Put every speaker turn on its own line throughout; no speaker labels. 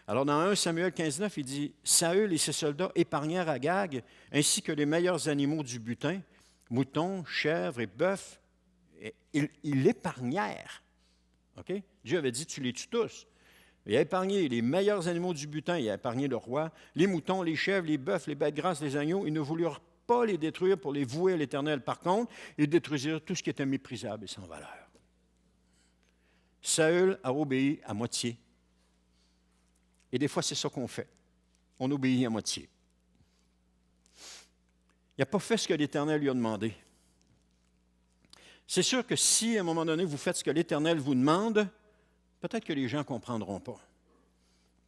Alors, dans 1 Samuel 15,9, il dit « Saül et ses soldats épargnèrent Agag, ainsi que les meilleurs animaux du butin, moutons, chèvres et bœufs. Ils l'épargnèrent. Okay? Dieu avait dit « Tu les tues tous. » Il a épargné les meilleurs animaux du butin, il a épargné le roi, les moutons, les chèvres, les bœufs, les bêtes grasses, les agneaux. Ils ne voulurent pas les détruire pour les vouer à l'Éternel. Par contre, ils détruisirent tout ce qui était méprisable et sans valeur. Saül a obéi à moitié. Et des fois, c'est ça qu'on fait. On obéit à moitié. Il n'a pas fait ce que l'Éternel lui a demandé. C'est sûr que si, à un moment donné, vous faites ce que l'Éternel vous demande, peut-être que les gens ne comprendront pas.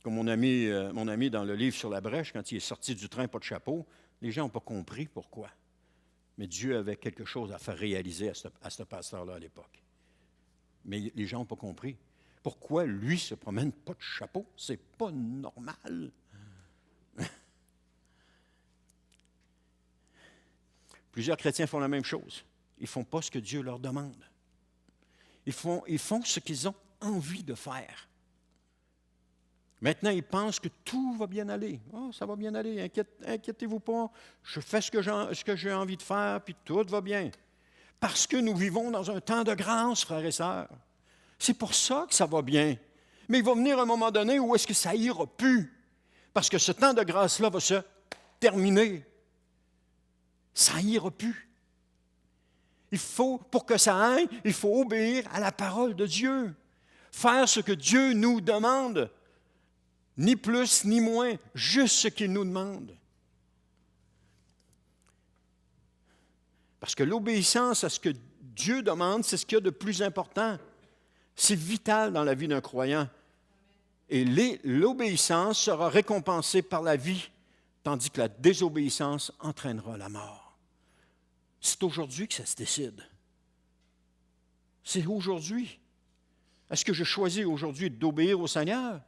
Comme mon ami dans le livre sur la brèche, quand il est sorti du train, pas de chapeau, les gens n'ont pas compris pourquoi. Mais Dieu avait quelque chose à faire réaliser à ce pasteur-là à l'époque. Mais les gens n'ont pas compris. Pourquoi lui se promène pas de chapeau? C'est pas normal. Plusieurs chrétiens font la même chose. Ils ne font pas ce que Dieu leur demande. Ils font ce qu'ils ont envie de faire. Maintenant, ils pensent que tout va bien aller. Oh, ça va bien aller, inquiétez-vous pas. Je fais ce que j'ai envie de faire, puis tout va bien. Parce que nous vivons dans un temps de grâce, frères et sœurs. C'est pour ça que ça va bien. Mais il va venir un moment donné où est-ce que ça ira plus? Parce que ce temps de grâce-là va se terminer. Ça ira plus. Pour que ça aille, il faut obéir à la parole de Dieu. Faire ce que Dieu nous demande. Ni plus, ni moins, juste ce qu'il nous demande. Parce que l'obéissance à ce que Dieu demande, c'est ce qu'il y a de plus important. C'est vital dans la vie d'un croyant. Et l'obéissance sera récompensée par la vie, tandis que la désobéissance entraînera la mort. C'est aujourd'hui que ça se décide. C'est aujourd'hui. Est-ce que je choisis aujourd'hui d'obéir au Seigneur?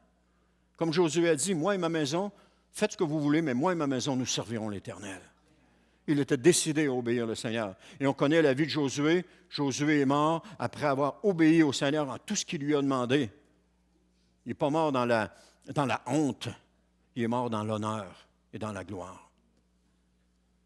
Comme Josué a dit, moi et ma maison, faites ce que vous voulez, mais moi et ma maison, nous servirons l'Éternel. Il était décidé à obéir le Seigneur. Et on connaît la vie de Josué. Josué est mort après avoir obéi au Seigneur en tout ce qu'il lui a demandé. Il n'est pas mort dans la honte. Il est mort dans l'honneur et dans la gloire.